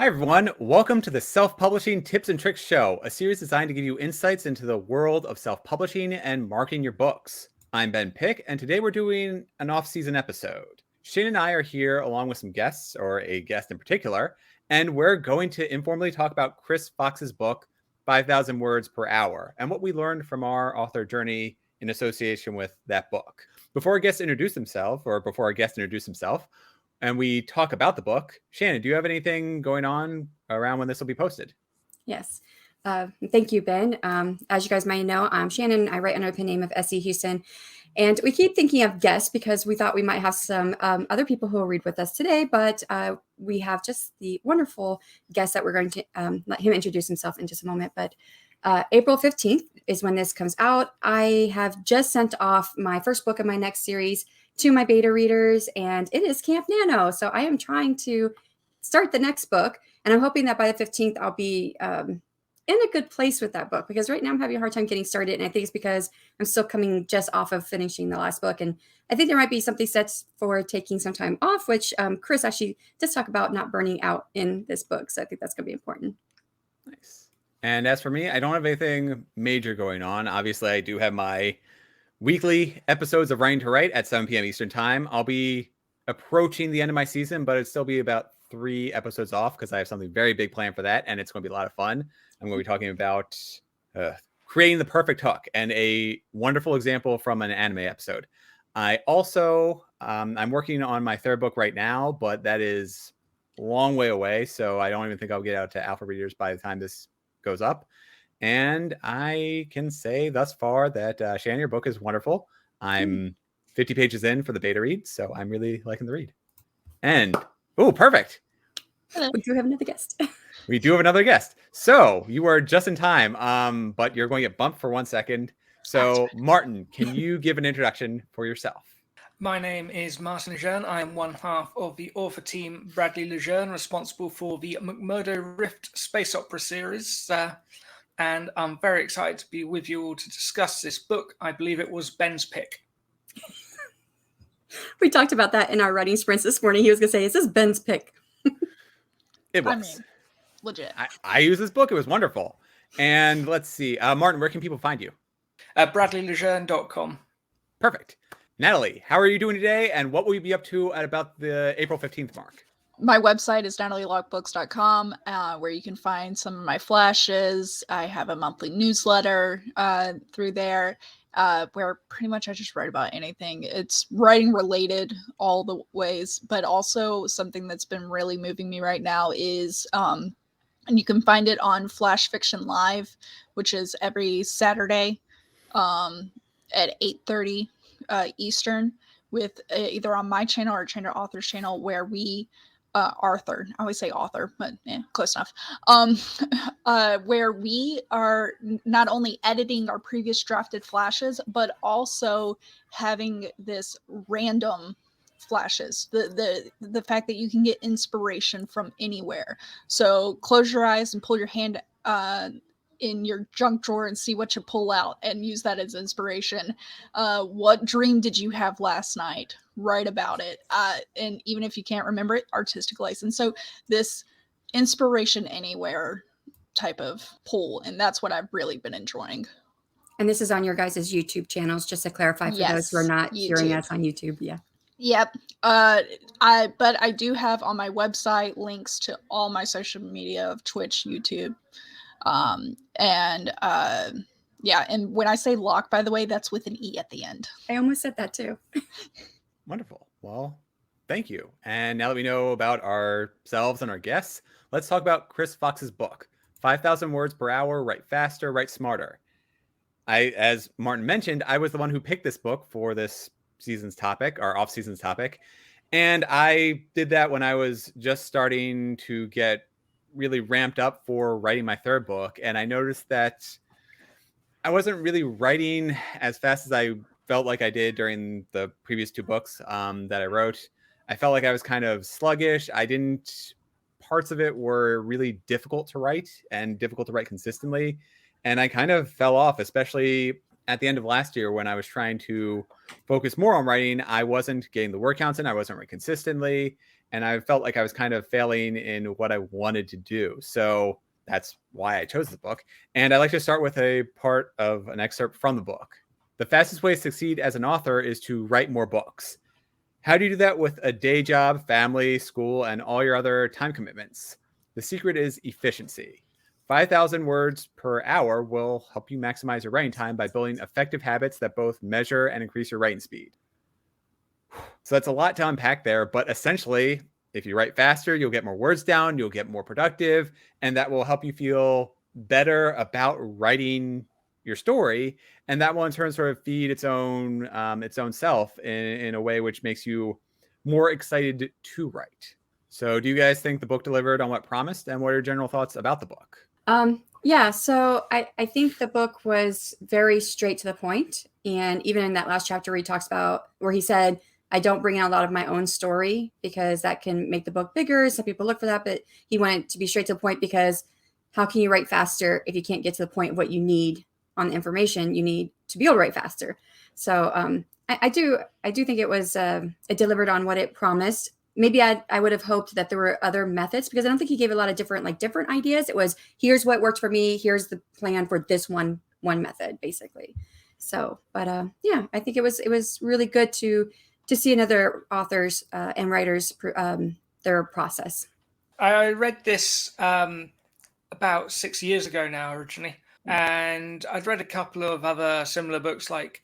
Hi, everyone. Welcome to the Self-Publishing Tips and Tricks Show, a series designed to give you insights into the world of self-publishing and marketing your books. I'm Ben Pick, and today we're doing an off-season episode. Shane and I are here along with some guests, or a guest in particular, and we're going to informally talk about Chris Fox's book, 5,000 Words Per Hour, and what we learned from our author journey in association with that book. Before our guest introduce himself, and we talk about the book, Shanon, do you have anything going on around when this will be posted? Yes. Thank you, Ben. As you guys might know, I'm Shanon. I write under the pen name of S.E. Huston. And we keep thinking of guests because we thought we might have some other people who will read with us today, but we have just the wonderful guest that we're going to let him introduce himself in just a moment. But April 15th is when this comes out. I have just sent off my first book of my next series to my beta readers, and it is Camp Nano. So I am trying to start the next book, and I'm hoping that by the 15th, I'll be in a good place with that book, because right now I'm having a hard time getting started. And I think it's because I'm still coming just off of finishing the last book. And I think there might be something set for taking some time off, which Chris actually does talk about not burning out in this book. So I think that's going to be important. Nice. And as for me, I don't have anything major going on. Obviously, I do have my weekly episodes of Writing to Write at 7 p.m. Eastern Time. I'll be approaching the end of my season, but it'll still be about 3 episodes off because I have something very big planned for that, and it's going to be a lot of fun. I'm going to be talking about creating the perfect hook and a wonderful example from an anime episode. I also, I'm working on my 3rd book right now, but that is a long way away, so I don't even think I'll get out to alpha readers by the time this goes up. And I can say thus far that Shannon, your book is wonderful. I'm 50 pages in for the beta read, so I'm really liking the read. And, oh, perfect. Hello. We do have another guest. We do have another guest. So you are just in time, but you're going to get bumped for 1 second. So Martin, can you give an introduction for yourself? My name is Martin Lejeune. I am one half of the author team Bradley Lejeune, responsible for the McMurdo Rift space opera series. And I'm very excited to be with you all to discuss this book. I believe it was Ben's pick. We talked about that in our writing sprints this morning. He was going to say, is this Ben's pick? It was. I mean, legit. I used this book. It was wonderful. And let's see. Martin, where can people find you? BradleyLejeune.com. Perfect. Natalie, how are you doing today? And what will you be up to at about the April 15th mark? My website is natalielockeBooks.com, where you can find some of my flashes. I have a monthly newsletter through there, where pretty much I just write about anything. It's writing related all the ways, but also something that's been really moving me right now is, and you can find it on Flash Fiction Live, which is every Saturday at 8:30 Eastern, with either on my channel or Trainer Author's channel, where we Arthur. I always say author, but close enough. Where we are not only editing our previous drafted flashes, but also having this random flashes. The fact that you can get inspiration from anywhere. So close your eyes and pull your hand in your junk drawer and see what you pull out and use that as inspiration. What dream did you have last night? Write about it. And even if you can't remember it, artistic license. So this inspiration anywhere type of pull. And that's what I've really been enjoying. And this is on your guys' YouTube channels, just to clarify for those who are not hearing us on YouTube. Yeah. Yep. But I do have on my website links to all my social media of Twitch, YouTube. And when I say Locke, by the way, that's with an E at the end. I almost said that too. Wonderful. Well, thank you. And now that we know about ourselves and our guests, let's talk about Chris Fox's book, 5,000 Words Per Hour, Write Faster, Write Smarter. As Martin mentioned, I was the one who picked this book for this season's topic, our off-season's topic. And I did that when I was just starting to get really ramped up for writing my 3rd book. And I noticed that I wasn't really writing as fast as I felt like I did during the previous 2 books that I wrote. I felt like I was kind of sluggish. Parts of it were really difficult to write and difficult to write consistently. And I kind of fell off, especially at the end of last year when I was trying to focus more on writing. I wasn't getting the word counts in. I wasn't writing consistently. and I felt like I was kind of failing in what I wanted to do. So that's why I chose the book. And I like to start with a part of an excerpt from the book. The fastest way to succeed as an author is to write more books. How do you do that with a day job, family, school, and all your other time commitments? The secret is efficiency. 5,000 words per hour will help you maximize your writing time by building effective habits that both measure and increase your writing speed. So that's a lot to unpack there, but essentially, if you write faster, you'll get more words down, you'll get more productive, and that will help you feel better about writing your story, and that will in turn sort of feed its own self in a way which makes you more excited to write. So do you guys think the book delivered on what promised, and what are your general thoughts about the book? Yeah, so I think the book was very straight to the point. And even in that last chapter where he talks about, where he said, I don't bring in a lot of my own story because that can make the book bigger. Some people look for that, but he wanted to be straight to the point, because how can you write faster if you can't get to the point of what you need on the information you need to be able to write faster? So I do think it was it delivered on what it promised. Maybe I would have hoped that there were other methods, because I don't think he gave a lot of different ideas. It was, here's what worked for me, here's the plan for this one method, basically. So, but yeah, I think it was really good to see another authors and writers their process. I read this about 6 years ago now, originally, and I'd read a couple of other similar books, like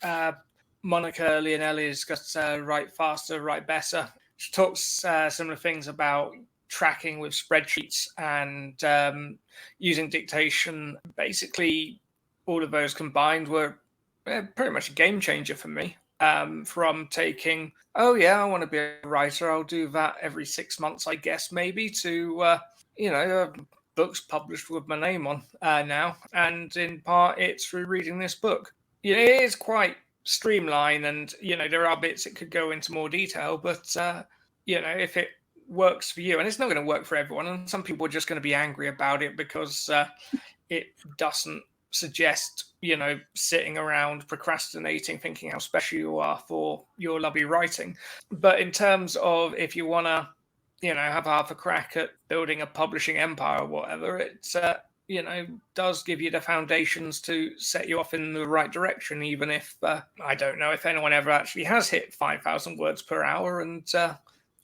Monica Leonelli's got Write Faster, Write Better. She talks similar things about tracking with spreadsheets and using dictation. Basically, all of those combined were pretty much a game changer for me. From taking, oh yeah, I want to be a writer, I'll do that every 6 months, I guess, maybe, to books published with my name on now. And in part, it's through reading this book. It is quite streamlined, and there are bits it could go into more detail, but if it works for you, and it's not going to work for everyone, and some people are just going to be angry about it because it doesn't suggest sitting around procrastinating, thinking how special you are for your lovely writing. But in terms of, if you want to have half a crack at building a publishing empire or whatever, it does give you the foundations to set you off in the right direction, even if I don't know if anyone ever actually has hit 5,000 words per hour. And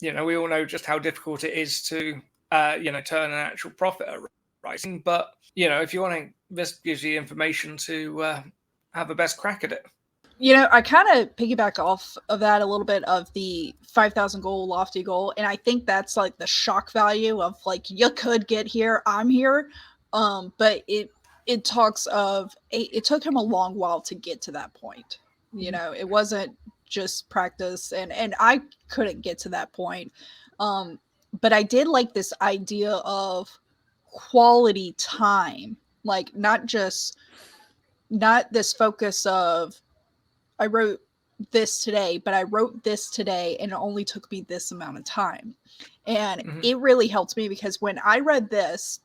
we all know just how difficult it is to turn an actual profit at writing. But if you want to, this gives you information to have the best crack at it. I kind of piggyback off of that a little bit, of the 5,000 goal, lofty goal. And I think that's like the shock value of, like, you could get here, I'm here. But it talks of, it took him a long while to get to that point. It wasn't just practice, and I couldn't get to that point. But I did like this idea of quality time, like not this focus of, I wrote this today, but I wrote this today and it only took me this amount of time. And it really helped me, because when I read this,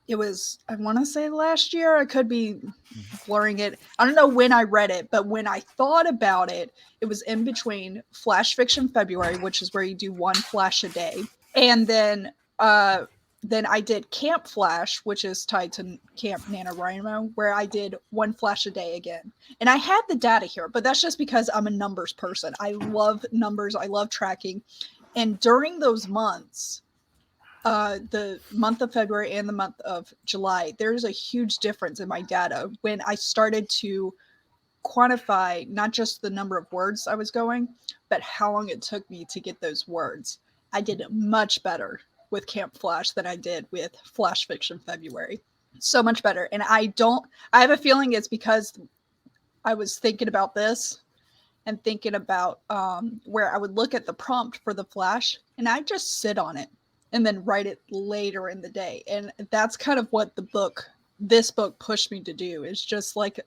it was, I want to say last year, I could be blurring it. I don't know when I read it, but when I thought about it, it was in between Flash Fiction February, which is where you do one flash a day. And then I did Camp Flash, which is tied to Camp NaNoWriMo, where I did one flash a day again. And I had the data here, but that's just because I'm a numbers person. I love numbers. I love tracking. And during those months, the month of February and the month of July, there's a huge difference in my data when I started to quantify not just the number of words I was going, but how long it took me to get those words. I did much better with Camp Flash than I did with Flash Fiction February. So much better. And I have a feeling it's because I was thinking about this and thinking about where I would look at the prompt for the flash and I just sit on it and then write it later in the day. And that's kind of what this book pushed me to do, is just like,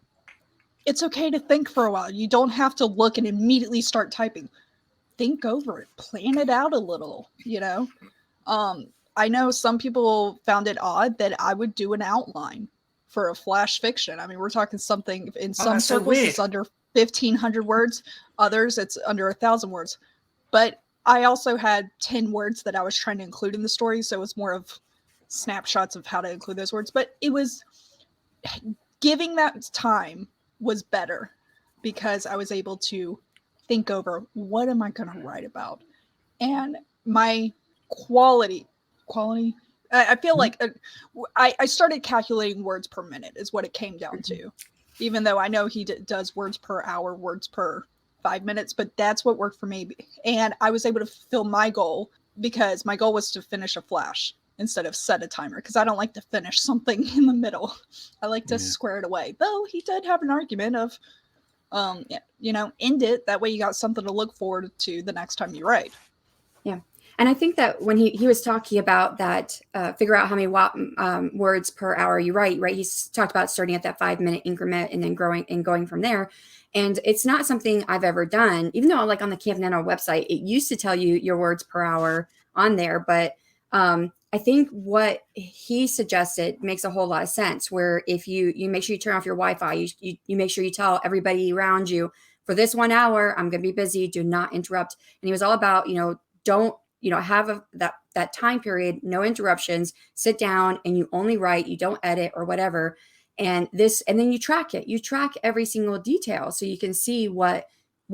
it's okay to think for a while. You don't have to look and immediately start typing. Think over it, plan it out a little, I know some people found it odd that I would do an outline for a flash fiction. I mean, we're talking something in some circles, it's under 1,500 words. Others, it's under 1,000 words. But I also had 10 words that I was trying to include in the story, so it was more of snapshots of how to include those words. But it was giving that time was better because I was able to think over what am I going to write about, and my quality. I feel like I started calculating words per minute is what it came down to, even though I know he does words per hour, words per 5 minutes, but that's what worked for me. And I was able to fulfill my goal because my goal was to finish a flash instead of set a timer, because I don't like to finish something in the middle. I like to square it away. Though he did have an argument of, end it. That way you got something to look forward to the next time you write. Yeah. And I think that when he was talking about that, figure out how many words per hour you write, right? He's talked about starting at that 5-minute increment and then growing and going from there. And it's not something I've ever done, even though like on the Camp Nano website, it used to tell you your words per hour on there. But I think what he suggested makes a whole lot of sense, where if you make sure you turn off your Wi-Fi, you make sure you tell everybody around you, for this 1 hour, I'm going to be busy, do not interrupt. And he was all about, don't, have that time period, no interruptions, sit down and you only write, you don't edit or whatever. And then you track it. You track every single detail so you can see what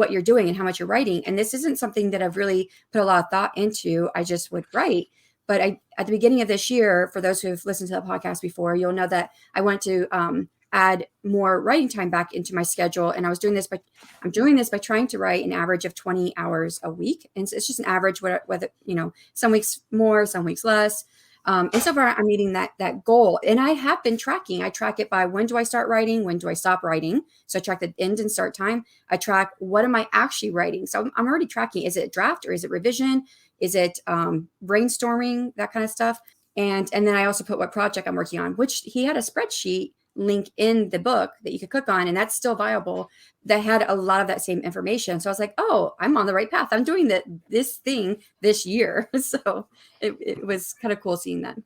you're doing and how much you're writing. And this isn't something that I've really put a lot of thought into. I just would write. But at the beginning of this year, for those who have listened to the podcast before, you'll know that I wanted to add more writing time back into my schedule. And I'm doing this by trying to write an average of 20 hours a week. And it's just an average, whether some weeks more, some weeks less. And so far I'm meeting that goal. And I have been tracking. I track it by when do I start writing? When do I stop writing? So I track the end and start time. I track what am I actually writing? So I'm already tracking. Is it draft or is it revision? Is it brainstorming, that kind of stuff? And then I also put what project I'm working on, which he had a spreadsheet link in the book that you could click on, and that's still viable, that had a lot of that same information. So I was like, oh, I'm on the right path. I'm doing this thing this year. So it was kind of cool seeing that.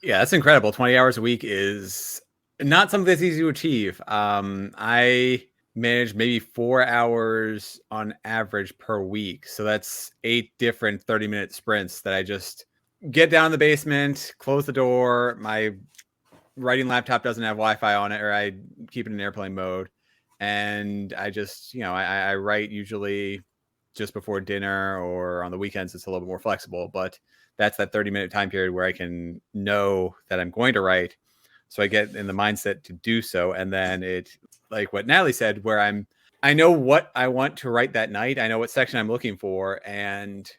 Yeah, that's incredible. 20 hours a week is not something that's easy to achieve. I manage maybe 4 hours on average per week. So that's 8 different 30-minute sprints that I just get down in the basement, close the door. My writing laptop doesn't have Wi-Fi on it, or I keep it in airplane mode. And I just, I write usually just before dinner, or on the weekends it's a little bit more flexible, but that's that 30-minute time period where I can know that I'm going to write. So I get in the mindset to do so. And then it, like what Natalie said, where I know what I want to write that night. I know what section I'm looking for. And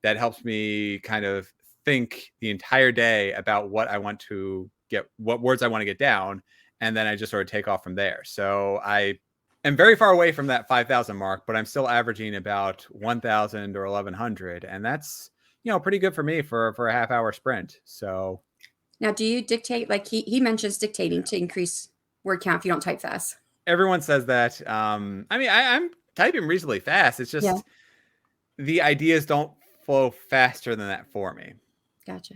that helps me kind of think the entire day about what I want to get, what words I want to get down. And then I just sort of take off from there. So I am very far away from that 5,000 mark, but I'm still averaging about 1,000 or 1,100. And that's, pretty good for me for a half-hour sprint. So now, do you dictate? Like he mentions dictating to increase word count if you don't type fast. Everyone says that. I'm typing reasonably fast. It's just the ideas don't flow faster than that for me. Gotcha.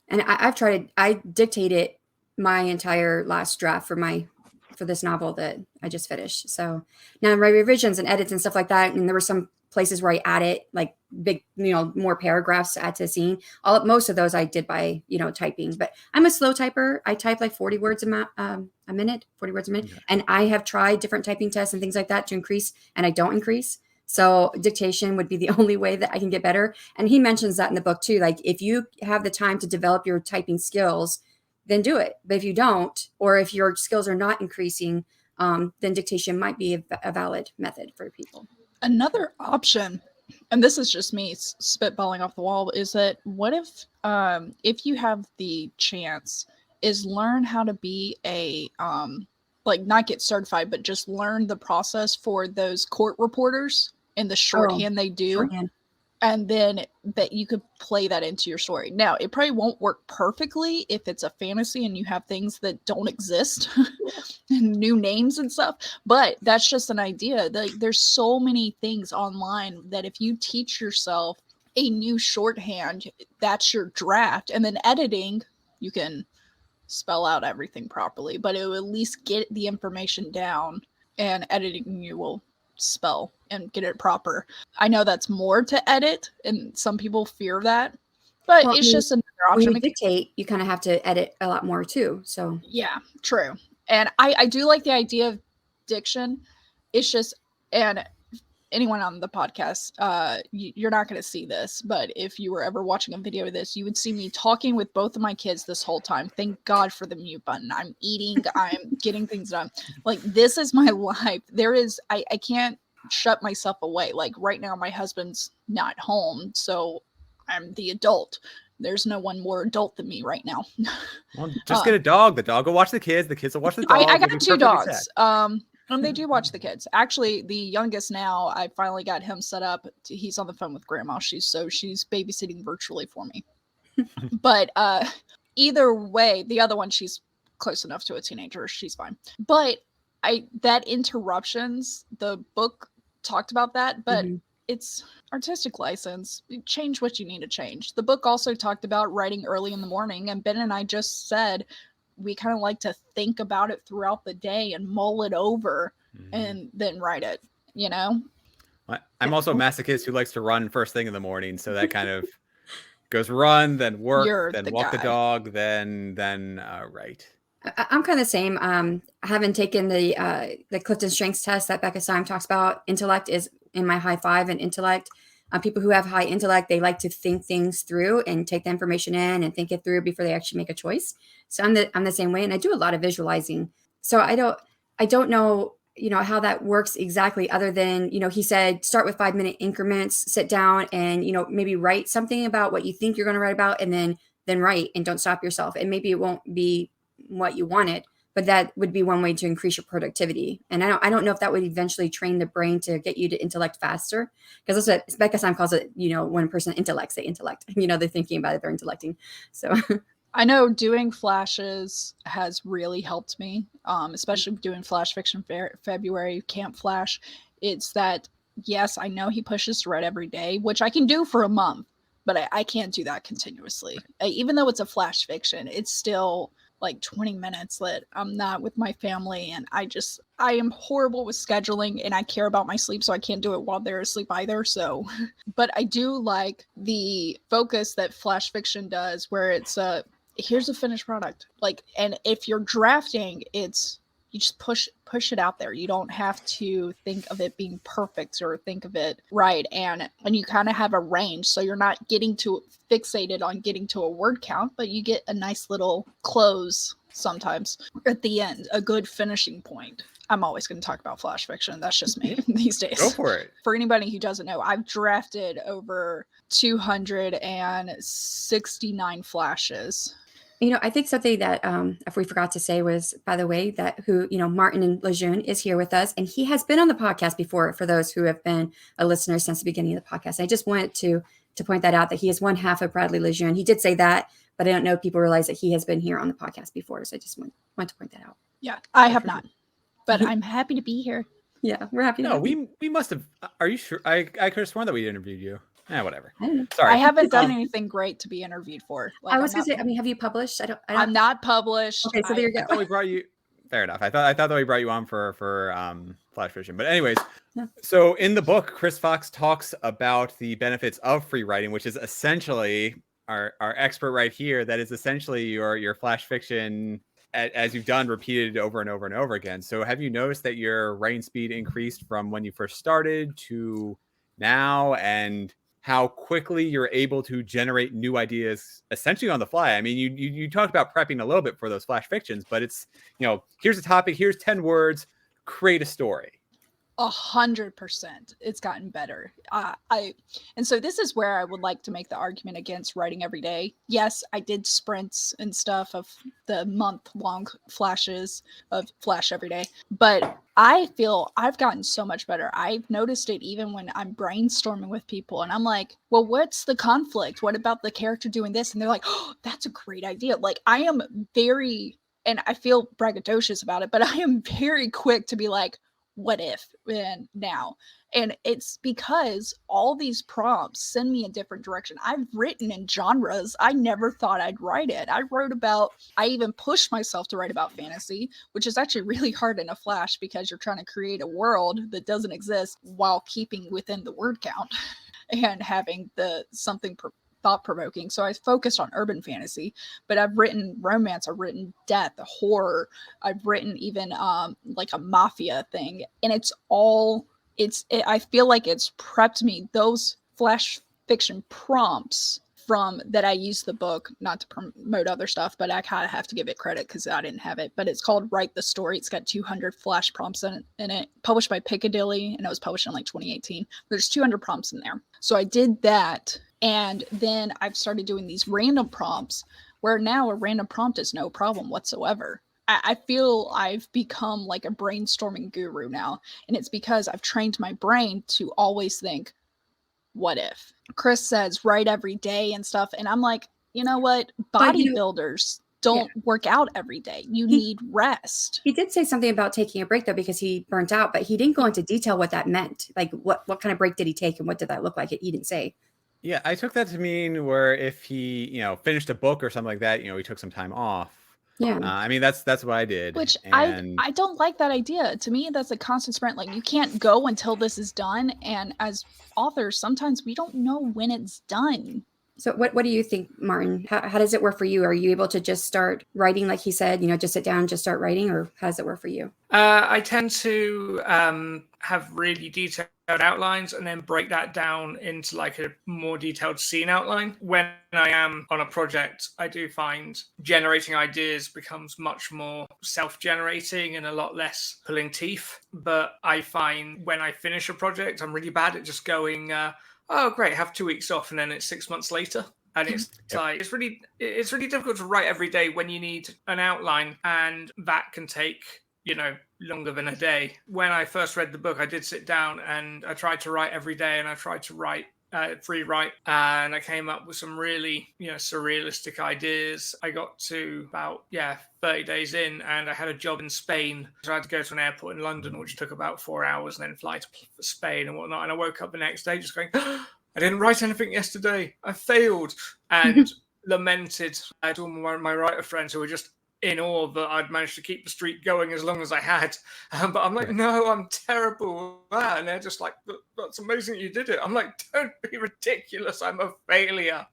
And I've tried. I dictated my entire last draft for this novel that I just finished. So now my revisions and edits and stuff like that. And there were some places where I added like big, more paragraphs to add to the scene. Most of those I did by, typing, but I'm a slow typer. I type like 40 words a minute. Okay. And I have tried different typing tests and things like that to increase, and I don't increase. So dictation would be the only way that I can get better. And he mentions that in the book too. Like if you have the time to develop your typing skills, then do it. But if you don't, or if your skills are not increasing, then dictation might be a valid method for people. Another option, and this is just me spitballing off the wall, is that what if you have the chance, is learn how to be a not get certified, but just learn the process for those court reporters and the shorthand they do. Shorthand. And then that you could play that into your story. Now, it probably won't work perfectly if it's a fantasy and you have things that don't exist and new names and stuff. But that's just an idea. There's so many things online that if you teach yourself a new shorthand, that's your draft. And then editing, you can spell out everything properly, but it will at least get the information down, and editing you will spell and get it proper. I know that's more to edit, and some people fear that, but Well, it's just another when option. you dictate, you kind of have to edit a lot more too. So Yeah, true. And I do like the idea of diction. It's just, and anyone on the podcast, you're not going to see this, but if you were ever watching a video of this, you would see me talking with both of my kids this whole time. Thank God for the mute button. I'm eating, I'm getting things done. Like, this is my life. I can't shut myself away. Like, right now, my husband's not home, so I'm the adult. There's no one more adult than me right now. Well, just get a dog. The dog will watch the kids. The kids will watch the dog. I You'll got be 2 perfectly dogs. set. They do watch the kids. Actually, the youngest now, I finally got him set up. He's on the phone with grandma. She's babysitting virtually for me. But either way, the other one, she's close enough to a teenager. She's fine. But that interruptions, the book talked about that, but it's artistic license. Change what you need to change. The book also talked about writing early in the morning, and Ben and I just said we kind of like to think about it throughout the day and mull it over and then write it, you know? I'm also a masochist who likes to run first thing in the morning. So that kind of goes run, then work, then walk the dog, then write. I'm kind of the same. I haven't taken the Clifton Strengths test that Becca Syme talks about. Intellect is in my high 5 in intellect. People who have high intellect, they like to think things through and take the information in and think it through before they actually make a choice. So I'm the same way, and I do a lot of visualizing. So I don't know, how that works exactly, other than, he said start with 5-minute increments, sit down and, maybe write something about what you think you're going to write about, and then write, and don't stop yourself. And maybe it won't be what you wanted, but that would be one way to increase your productivity. And I don't know if that would eventually train the brain to get you to intellect faster, because that's what Becca Syme calls it. When a person intellects, they intellect. They're thinking about it, they're intellecting. So I know doing flashes has really helped me, especially doing Flash Fiction February Camp Flash. It's that, yes, I know he pushes to write every day, which I can do for a month, but I can't do that continuously. Even though it's a Flash Fiction, it's still like 20 minutes that I'm not with my family, and I am horrible with scheduling, and I care about my sleep, so I can't do it while they're asleep either. So, but I do like the focus that Flash Fiction does, where it's here's a finished product. Like, and if you're drafting, you just push it out there. You don't have to think of it being perfect or think of it right. And you kind of have a range, so you're not getting too fixated on getting to a word count, but you get a nice little close sometimes at the end, a good finishing point. I'm always going to talk about Flash Fiction. That's just me these days. Go for it. For anybody who doesn't know, I've drafted over 269 flashes. I think something that if we forgot to say was, by the way, that Martin and Lejeune is here with us, and he has been on the podcast before, for those who have been a listener since the beginning of the podcast. I just wanted to point that out, that he is one half of Bradley Lejeune. He did say that, but I don't know if people realize that he has been here on the podcast before. So I just want to point that out. Yeah, I have not, but I'm happy to be here. Yeah, we're happy. No, we must have. Are you sure? I could have sworn that we interviewed you. Whatever. I don't know. Sorry. I haven't done anything great to be interviewed for. I was going to say, have you published? I'm not published. Okay, so there you go. I thought we brought you. Fair enough. I thought that we brought you on for Flash Fiction. But anyways, So in the book, Chris Fox talks about the benefits of free writing, which is essentially our expert right here. That is essentially your Flash Fiction, as you've done, repeated over and over and over again. So have you noticed that your writing speed increased from when you first started to now, and how quickly you're able to generate new ideas essentially on the fly? I mean, you talked about prepping a little bit for those Flash Fictions, but it's, here's a topic, here's 10 words, create a story. 100%. It's gotten better. And so this is where I would like to make the argument against writing every day. Yes, I did sprints and stuff of the month-long flashes of Flash every day, but I feel I've gotten so much better. I've noticed it even when I'm brainstorming with people, and I'm like, well, what's the conflict? What about the character doing this? And they're like, oh, that's a great idea. Like, I am very, and I feel braggadocious about it, but I am very quick to be like, what if and now. And it's because all these prompts send me a different direction. I've written in genres I never thought I'd write it. I even pushed myself to write about fantasy, which is actually really hard in a Flash because you're trying to create a world that doesn't exist while keeping within the word count and having something thought-provoking. So I focused on urban fantasy, but I've written romance, I've written death, horror, I've written even like a mafia thing, and I feel like it's prepped me. Those flash fiction prompts from that I used the book, not to promote other stuff, but I kind of have to give it credit because I didn't have it. But it's called Write the Story. It's got 200 flash prompts in it, published by Piccadilly, and it was published in like 2018. There's 200 prompts in there. So I did that, and then I've started doing these random prompts where now a random prompt is no problem whatsoever. I feel I've become like a brainstorming guru now, and it's because I've trained my brain to always think, what if? Chris says write every day and stuff, and I'm like, you know what? Bodybuilders don't work out every day. You need rest. He did say something about taking a break though, because he burnt out, but he didn't go into detail what that meant. Like what kind of break did he take and what did that look like? He didn't say. Yeah, I took that to mean where if he, finished a book or something like that, he took some time off. Yeah. I mean, that's what I did. Which I don't like that idea. To me, that's a constant sprint. Like you can't go until this is done. And as authors, sometimes we don't know when it's done. So what do you think, Martin? How does it work for you? Are you able to just start writing, like he said, just sit down, just start writing, or how does it work for you? I tend to have really detailed outlines and then break that down into like a more detailed scene outline. When I am on a project, I do find generating ideas becomes much more self-generating and a lot less pulling teeth. But I find when I finish a project, I'm really bad at just going, oh, great, have 2 weeks off, and then it's 6 months later. And it's like, it's really difficult to write every day when you need an outline, and that can take, longer than a day. When I first read the book, I did sit down and I tried to write every day, and I tried to write free write, and I came up with some really, surrealistic ideas. I got to about 30 days in, and I had a job in Spain, so I had to go to an airport in London, which took about 4 hours, and then fly to Spain and whatnot. And I woke up the next day just going, I didn't write anything yesterday. I failed, and lamented to all my writer friends who were just in awe that I'd managed to keep the streak going as long as I had. But I'm like, no, I'm terrible at that. And they're just like, that's amazing you did it. I'm like, don't be ridiculous. I'm a failure.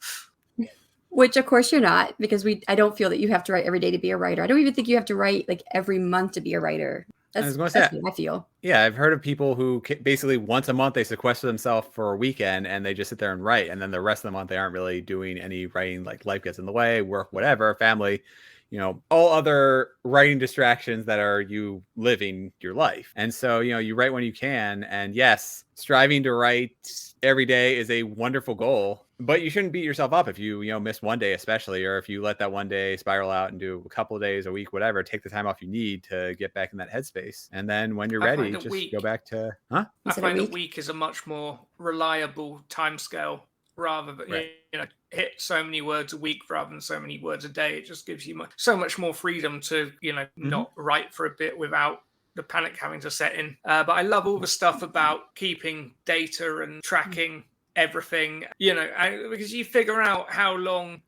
Which, of course, you're not, because I don't feel that you have to write every day to be a writer. I don't even think you have to write like every month to be a writer. That's what I feel. Yeah, I've heard of people who basically once a month they sequester themselves for a weekend and they just sit there and write. And then the rest of the month they aren't really doing any writing, like life gets in the way, work, whatever, family. All other writing distractions that are you living your life. And so, you write when you can. And yes, striving to write every day is a wonderful goal, but you shouldn't beat yourself up if you, miss one day, especially, or if you let that one day spiral out and do a couple of days, a week, whatever, take the time off you need to get back in that headspace. And then when you're ready, just go back to, I find a week is a much more reliable timescale. Rather than hit so many words a week rather than so many words a day. It just gives you so much more freedom to not write for a bit without the panic having to set in. But I love all the stuff about keeping data and tracking everything, because you figure out how long,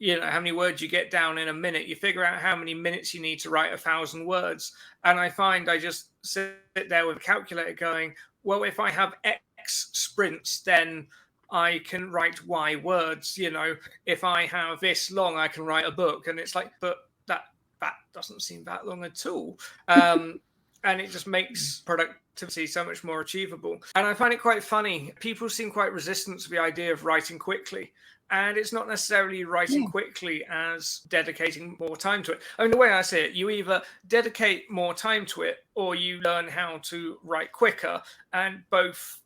how many words you get down in a minute. You figure out how many minutes you need to write 1,000 words. And I find I just sit there with a calculator going, well, if I have X sprints, then I can write Y words. If I have this long, I can write a book. And it's like, but that doesn't seem that long at all. And it just makes productivity so much more achievable. And I find it quite funny. People seem quite resistant to the idea of writing quickly. And it's not necessarily writing quickly as dedicating more time to it. I mean, the way I see it, you either dedicate more time to it or you learn how to write quicker. And both,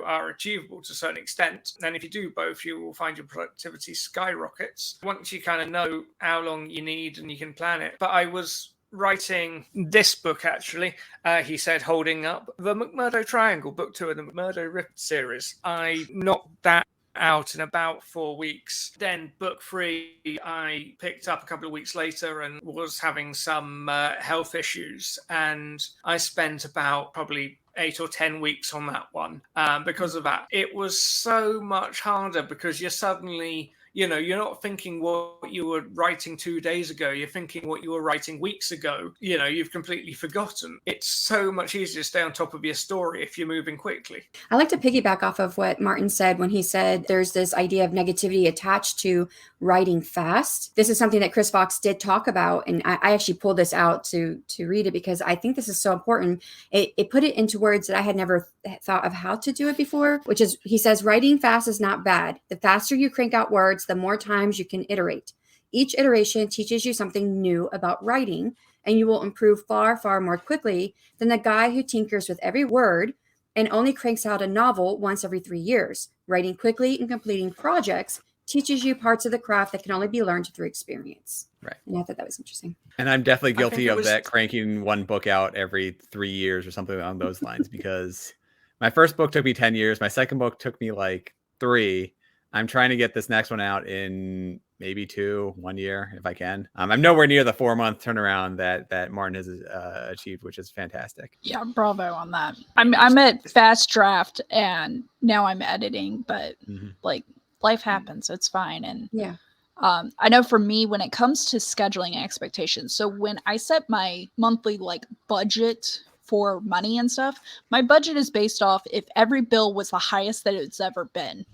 are achievable to a certain extent. And if you do both, you will find your productivity skyrockets once you kind of know how long you need and you can plan it. But I was writing this book, actually, he said, holding up the McMurdo Triangle, book 2 of the McMurdo Rift series. I knocked that out in about 4 weeks. Then book 3, I picked up a couple of weeks later and was having some health issues. And I spent about probably 8 or 10 weeks on that one because of that. It was so much harder because you're suddenly, you're not thinking what you were writing 2 days ago. You're thinking what you were writing weeks ago. You've completely forgotten. It's so much easier to stay on top of your story if you're moving quickly. I like to piggyback off of what Martin said when he said there's this idea of negativity attached to writing fast. This is something that Chris Fox did talk about, and I actually pulled this out to read it because I think this is so important. It put it into words that I had never thought of how to do it before, which is, he says, writing fast is not bad. The faster you crank out words, the more times you can iterate. Each iteration teaches you something new about writing, and you will improve far, far more quickly than the guy who tinkers with every word and only cranks out a novel once every 3 years. Writing quickly and completing projects teaches you parts of the craft that can only be learned through experience. Right. And I thought that was interesting. And I'm definitely guilty of that, cranking one book out every 3 years or something along those lines, because my first book took me 10 years. My second book took me like 3. I'm trying to get this next one out in maybe 1 year if I can. I'm nowhere near the 4-month turnaround that Martin has achieved, which is fantastic. Yeah, bravo on that. I'm at fast draft and now I'm editing, but like life happens, it's fine. And yeah, I know for me, when it comes to scheduling expectations, so when I set my monthly like budget for money and stuff, my budget is based off if every bill was the highest that it's ever been.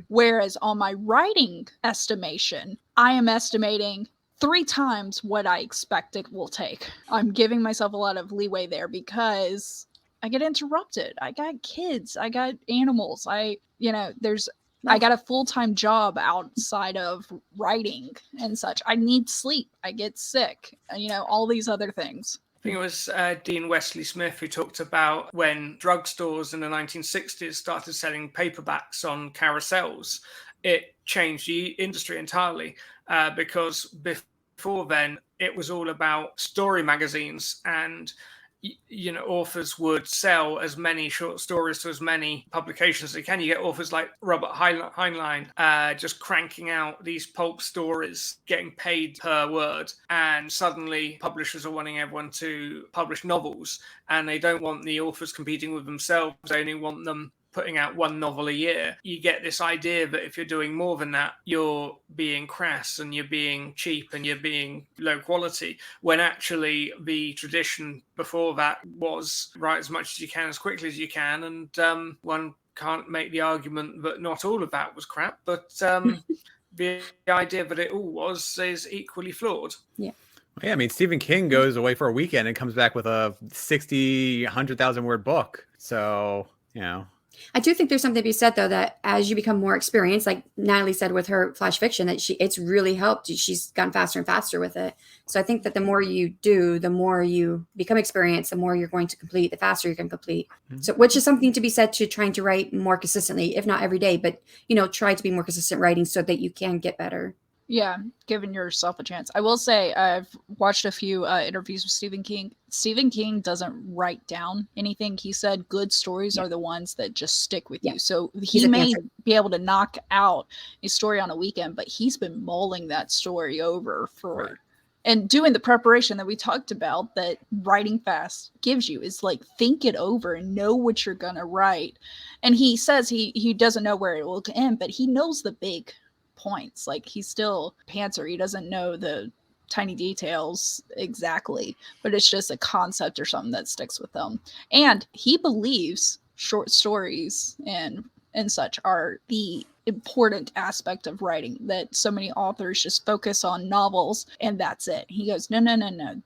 Whereas on my writing estimation, I am estimating 3 times what I expect it will take. I'm giving myself a lot of leeway there because I get interrupted. I got kids, I got animals, I got a full-time job outside of writing and such. I need sleep. I get sick, all these other things. I think it was Dean Wesley Smith who talked about when drugstores in the 1960s started selling paperbacks on carousels. It changed the industry entirely because before then it was all about story magazines, and authors would sell as many short stories to as many publications as they can. You get authors like Robert Heinlein just cranking out these pulp stories, getting paid per word, and suddenly publishers are wanting everyone to publish novels, and they don't want the authors competing with themselves. They only want them putting out 1 novel a year. You get this idea that if you're doing more than that, you're being crass and you're being cheap and you're being low quality, when actually the tradition before that was write as much as you can as quickly as you can. And one can't make the argument that not all of that was crap, but the idea that it all is equally flawed. Yeah. Yeah, I mean, Stephen King goes away for a weekend and comes back with a 60, 100,000 word book. So, I do think there's something to be said, though, that as you become more experienced, like Natalie said with her flash fiction, that it's really helped. She's gotten faster and faster with it. So I think that the more you do, the more you become experienced, the more you're going to complete, the faster you can complete. So, which is something to be said to trying to write more consistently, if not every day, but, try to be more consistent writing so that you can get better. Yeah, giving yourself a chance. I will say I've watched a few interviews with Stephen King. Stephen King doesn't write down anything. He said good stories are the ones that just stick with you. So he may be able to knock out a story on a weekend, but he's been mulling that story over for and doing the preparation that we talked about that writing fast gives you is like think it over and know what you're going to write. And he says he doesn't know where it will end, but he knows the big points. Like he's still pantser. He doesn't know the tiny details exactly, but it's just a concept or something that sticks with them. And he believes short stories and such are the important aspect of writing, that so many authors just focus on novels and that's it. He goes, no.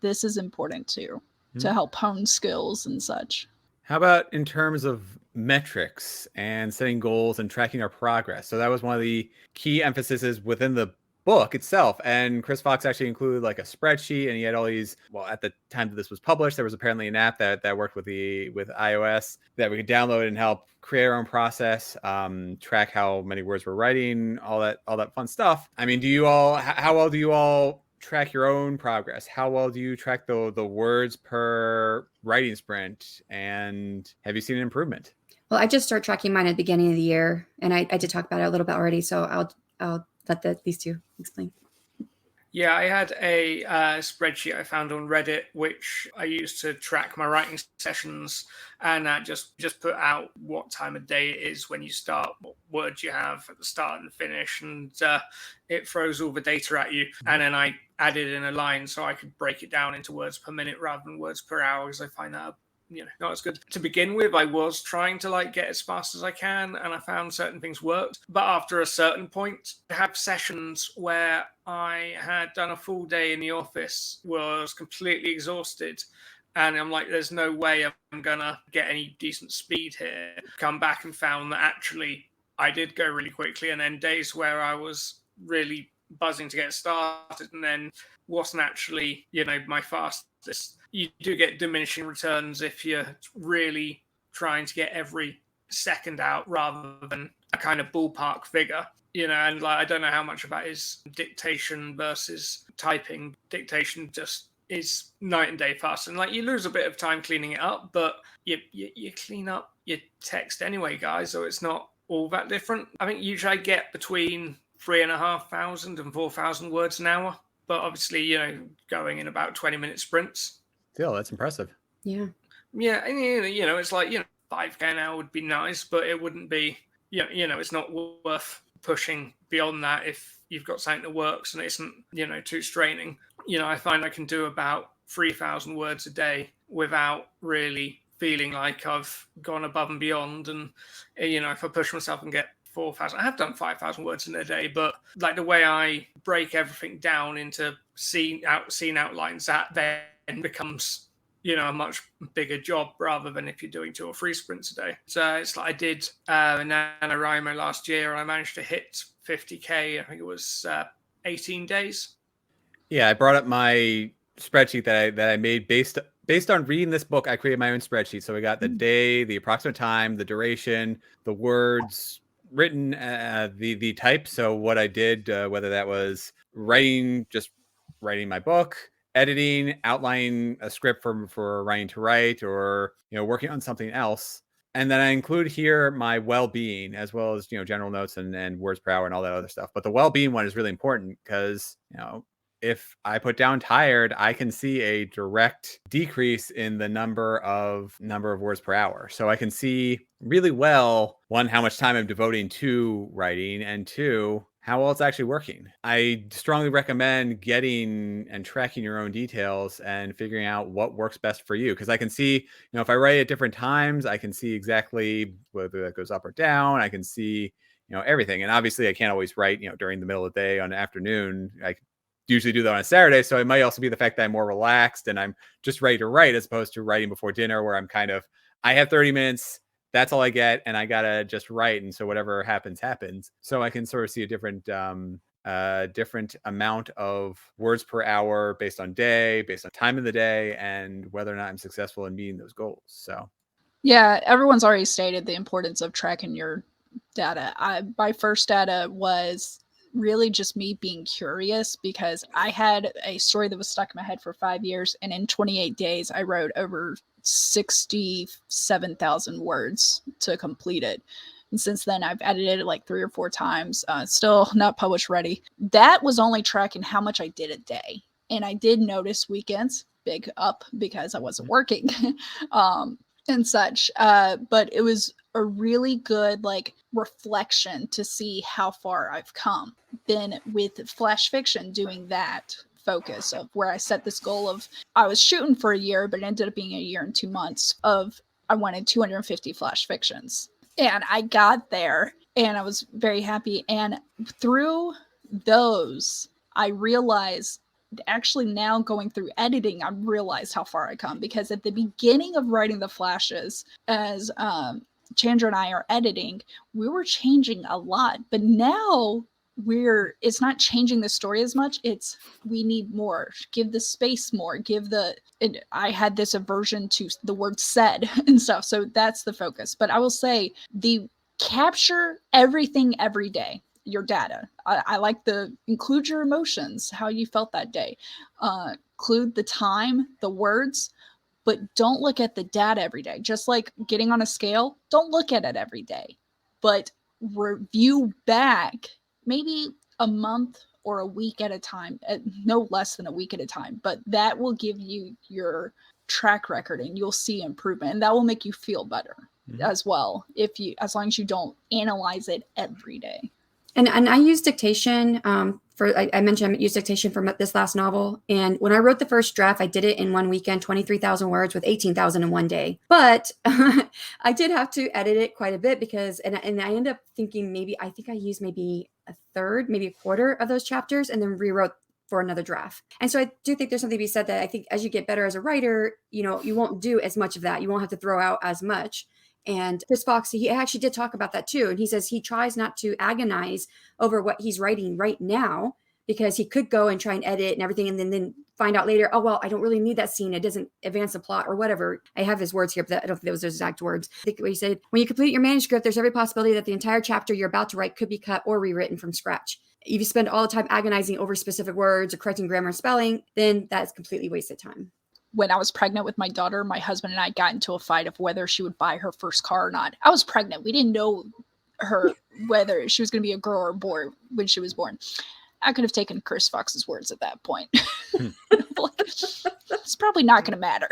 This is important too, to help hone skills and such. How about in terms of metrics and setting goals and tracking our progress? So that was one of the key emphases within the book itself. And Chris Fox actually included like a spreadsheet, and he had all these, well, at the time that this was published, there was apparently an app that worked with iOS that we could download and help create our own process, track how many words we're writing, all that fun stuff. I mean, how well do you all track your own progress? How well do you track the words per writing sprint? And have you seen an improvement? Well, I just start tracking mine at the beginning of the year, and I did talk about it a little bit already, so I'll let these two explain. Yeah, I had a spreadsheet I found on Reddit, which I used to track my writing sessions, and just put out what time of day it is when you start, what words you have at the start and the finish, and it throws all the data at you. And then I added in a line so I could break it down into words per minute rather than words per hour, because I find that not as good. To begin with, I was trying to get as fast as I can, and I found certain things worked. But after a certain point, I have sessions where I had done a full day in the office, was completely exhausted, and I'm like, there's no way I'm gonna get any decent speed here. Come back and found that actually I did go really quickly, and then days where I was really buzzing to get started and then wasn't actually, my fastest. You do get diminishing returns if you're really trying to get every second out rather than a kind of ballpark figure. And I don't know how much of that is dictation versus typing. Dictation just is night and day fast, and you lose a bit of time cleaning it up, but you clean up your text anyway, guys, so it's not all that different. I think usually I get between 3,500 and 4,000 words an hour, but obviously, going in about 20-minute sprints. Still, that's impressive. Yeah. Yeah, and it's 5K an hour would be nice, but it wouldn't be, it's not worth pushing beyond that if you've got something that works and it isn't, too straining. I find I can do about 3,000 words a day without really feeling like I've gone above and beyond. And, if I push myself and get 4,000, I have done 5,000 words in a day, but the way I break everything down into scene outlines, that then becomes, a much bigger job rather than if you're doing 2 or 3 sprints a day. So it's I did NaNoWriMo last year, and I managed to hit 50K. I think it was 18 days. Yeah, I brought up my spreadsheet that I made based on reading this book. I created my own spreadsheet. So we got the day, the approximate time, the duration, the words written, the type. So what I did, whether that was writing my book, editing, outlining a script for writing to write, or working on something else. And then I include here my well-being, as well as general notes and words per hour and all that other stuff. But the well-being one is really important because if I put down tired, I can see a direct decrease in the number of words per hour. So I can see really well, one, how much time I'm devoting to writing, and two, how well it's actually working. I strongly recommend getting and tracking your own details and figuring out what works best for you. Because I can see, if I write at different times, I can see exactly whether that goes up or down. I can see, everything. And obviously I can't always write, during the middle of the day on the afternoon. I usually do that on a Saturday. So it might also be the fact that I'm more relaxed and I'm just ready to write, as opposed to writing before dinner, where I'm I have 30 minutes. That's all I get, and I gotta just write, and so whatever happens. So I can sort of see a different amount of words per hour based on day, based on time of the day, and whether or not I'm successful in meeting those goals. So, yeah, everyone's already stated the importance of tracking your data. My first data was really just me being curious, because I had a story that was stuck in my head for 5 years, and in 28 days I wrote over 67,000 words to complete it. And since then I've edited it 3 or 4 times, still not published ready. That was only tracking how much I did a day. And I did notice weekends big up because I wasn't working and such. But it was a really good reflection to see how far I've come. Then with flash fiction, doing that focus of where I set this goal of, I was shooting for a year, but it ended up being a year and 2 months of, I wanted 250 flash fictions. And I got there and I was very happy. And through those, I realized, actually now going through editing, I realized how far I come, because at the beginning of writing the flashes, as Chandra and I are editing, we were changing a lot, but now it's not changing the story as much. It's, we need more, give the space more, I had this aversion to the word said and stuff. So that's the focus. But I will say, capture everything every day, your data. I like the include your emotions, how you felt that day, include the time, the words, but don't look at the data every day. Just like getting on a scale, don't look at it every day, but review back maybe a month or a week at a time, no less than a week at a time. But that will give you your track record and you'll see improvement, and that will make you feel better as well, as long as you don't analyze it every day. And I use dictation I mentioned I used dictation for this last novel. And when I wrote the first draft, I did it in one weekend, 23,000 words with 18,000 in one day. But I did have to edit it quite a bit because, and I ended up thinking I think I used maybe a third, maybe a quarter of those chapters and then rewrote for another draft. And so I do think there's something to be said that I think as you get better as a writer, you won't do as much of that. You won't have to throw out as much. And Chris Fox, he actually did talk about that too. And he says he tries not to agonize over what he's writing right now because he could go and try and edit and everything and then find out later, oh, well, I don't really need that scene. It doesn't advance the plot or whatever. I have his words here, but I don't think those are his exact words. I think what he said, when you complete your manuscript, there's every possibility that the entire chapter you're about to write could be cut or rewritten from scratch. If you spend all the time agonizing over specific words or correcting grammar and spelling, then that's completely wasted time. When I was pregnant with my daughter, my husband and I got into a fight of whether she would buy her first car or not. I was pregnant. We didn't know whether she was going to be a girl or a boy when she was born. I could have taken Chris Fox's words at that point. It's probably not going to matter.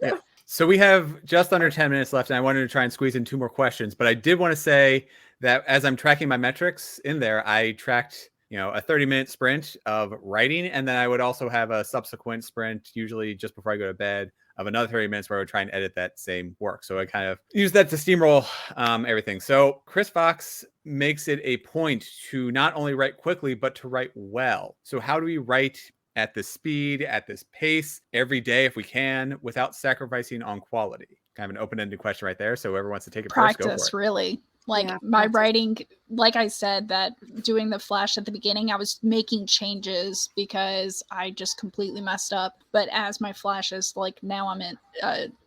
Yeah. So we have just under 10 minutes left, and I wanted to try and squeeze in 2 more questions. But I did want to say that as I'm tracking my metrics in there, I tracked a 30-minute sprint of writing. And then I would also have a subsequent sprint, usually just before I go to bed, of another 30 minutes where I would try and edit that same work. So I kind of use that to steamroll everything. So Chris Fox makes it a point to not only write quickly, but to write well. So how do we write at this speed, at this pace, every day if we can, without sacrificing on quality? Kind of an open-ended question right there. So whoever wants to take it first, go for it. Practice, really. My writing, like I said, that doing the flash at the beginning, I was making changes because I just completely messed up. But as my flashes, like now I'm in,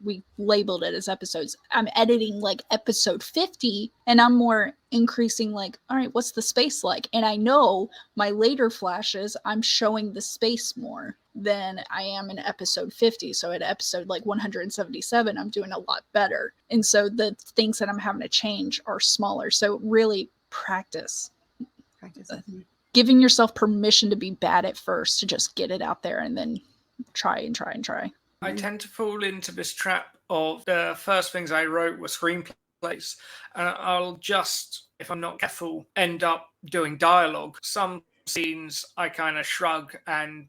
we labeled it as episodes. I'm editing like episode 50 and I'm more increasing all right, what's the space like? And I know my later flashes, I'm showing the space more than I am in episode 50. So at episode 177, I'm doing a lot better. And so the things that I'm having to change are smaller. So really practice. Giving yourself permission to be bad at first, to just get it out there and then try and try and try. I tend to fall into this trap of the first things I wrote were screenplays. And I'll just, if I'm not careful, end up doing dialogue. Some scenes I kind of shrug and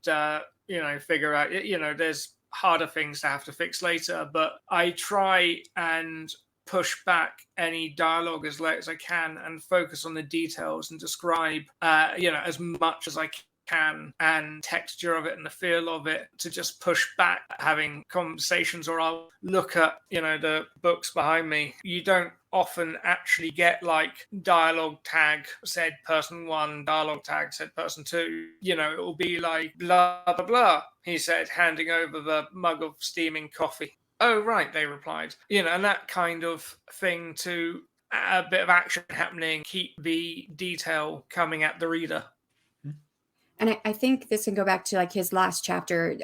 figure out, there's harder things to have to fix later, but I try and push back any dialogue as late as I can and focus on the details and describe, as much as I can and texture of it and the feel of it, to just push back having conversations. Or I'll look at, the books behind me. You don't often actually get dialogue tag said person 1, dialogue tag said person 2. It will be like blah blah blah, he said, handing over the mug of steaming coffee. Oh right, they replied. And that kind of thing, to a bit of action happening, keep the detail coming at the reader. And I think this can go back to his last chapter,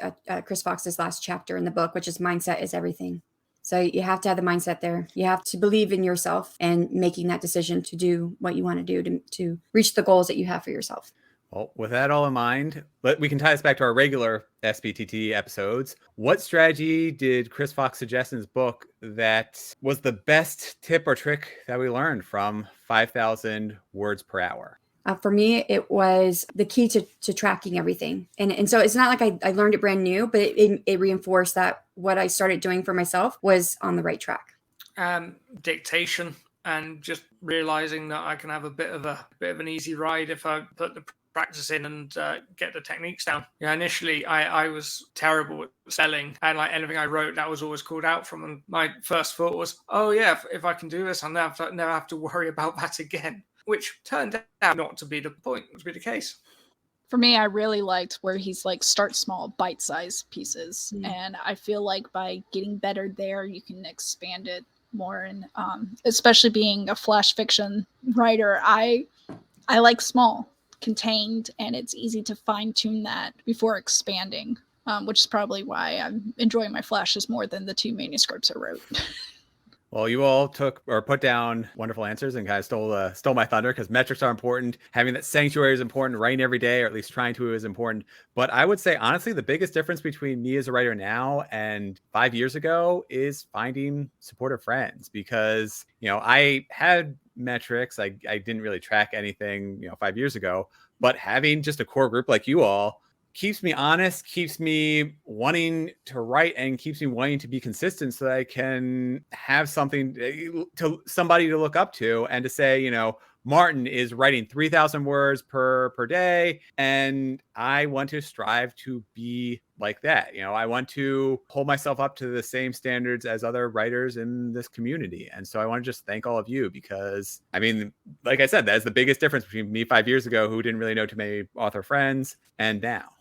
Chris Fox's last chapter in the book, which is mindset is everything. So you have to have the mindset there. You have to believe in yourself and making that decision to do what you want to do to reach the goals that you have for yourself. Well, with that all in mind, we can tie this back to our regular SPTT episodes. What strategy did Chris Fox suggest in his book that was the best tip or trick that we learned from 5,000 words per hour? For me, it was the key to tracking everything. And so it's not like I learned it brand new, but it reinforced that what I started doing for myself was on the right track. Dictation, and just realizing that I can have a bit of an easy ride if I put the practice in and get the techniques down. Initially I was terrible at spelling, and anything I wrote, that was always called out from. And my first thought was, oh yeah, if I can do this, I'll never have to worry about that again. Which turned out not to be the point, to be the case. For me, I really liked where he's start small, bite-sized pieces. And I feel like by getting better there, you can expand it more. And especially being a flash fiction writer, I like small, contained, and it's easy to fine-tune that before expanding which is probably why I'm enjoying my flashes more than the 2 manuscripts I wrote. Well, you all took or put down wonderful answers and kind of stole my thunder, because metrics are important. Having that sanctuary is important. Writing every day, or at least trying to, is important. But I would say, honestly, the biggest difference between me as a writer now and 5 years ago is finding supportive friends. Because, I had metrics. I didn't really track anything, 5 years ago. But having just a core group like you all keeps me honest, keeps me wanting to write, and keeps me wanting to be consistent, so that I can have something to somebody to look up to, and to say, Martin is writing 3,000 words per day, and I want to strive to be like that. I want to hold myself up to the same standards as other writers in this community. And so I want to just thank all of you, because, like I said, that's the biggest difference between me 5 years ago, who didn't really know too many author friends, and now.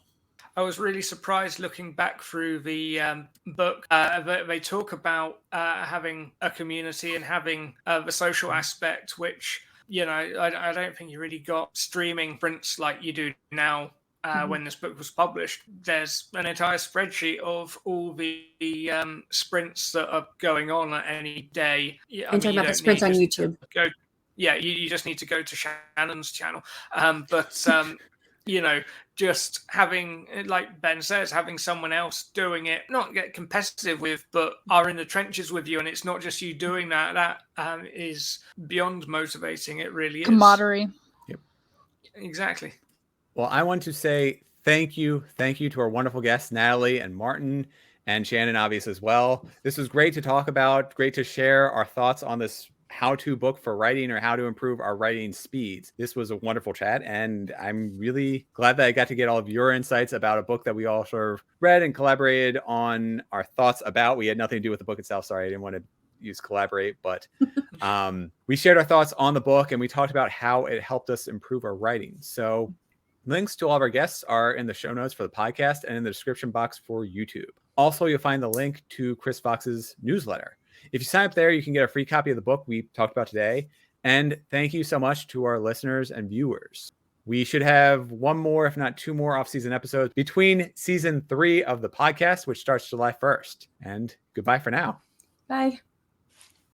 I was really surprised looking back through the book. They talk about having a community and having the social aspect, which, I don't think you really got streaming prints like you do now. When this book was published, there's an entire spreadsheet of all the sprints that are going on at any day. And talking about the sprints on YouTube. You just need to go to Shanon's channel. Just having, like Ben says, having someone else doing it, not get competitive with, but are in the trenches with you, and it's not just you doing that is beyond motivating. It really is. Camaraderie. Yep. Exactly. Well, I want to say thank you to our wonderful guests, Natalie and Martin, and Shanon, obviously, as well. This was great to talk about, great to share our thoughts on this how-to book for writing, or how to improve our writing speeds. This was a wonderful chat, and I'm really glad that I got to get all of your insights about a book that we all sort of read and collaborated on our thoughts about. We had nothing to do with the book itself. Sorry, I didn't want to use collaborate, but we shared our thoughts on the book, and we talked about how it helped us improve our writing. So links to all of our guests are in the show notes for the podcast and in the description box for YouTube. Also, you'll find the link to Chris Fox's newsletter. If you sign up there, you can get a free copy of the book we talked about today. And thank you so much to our listeners and viewers. We should have one more, if not two more, off-season episodes between season 3 of the podcast, which starts July 1st. And goodbye for now. Bye.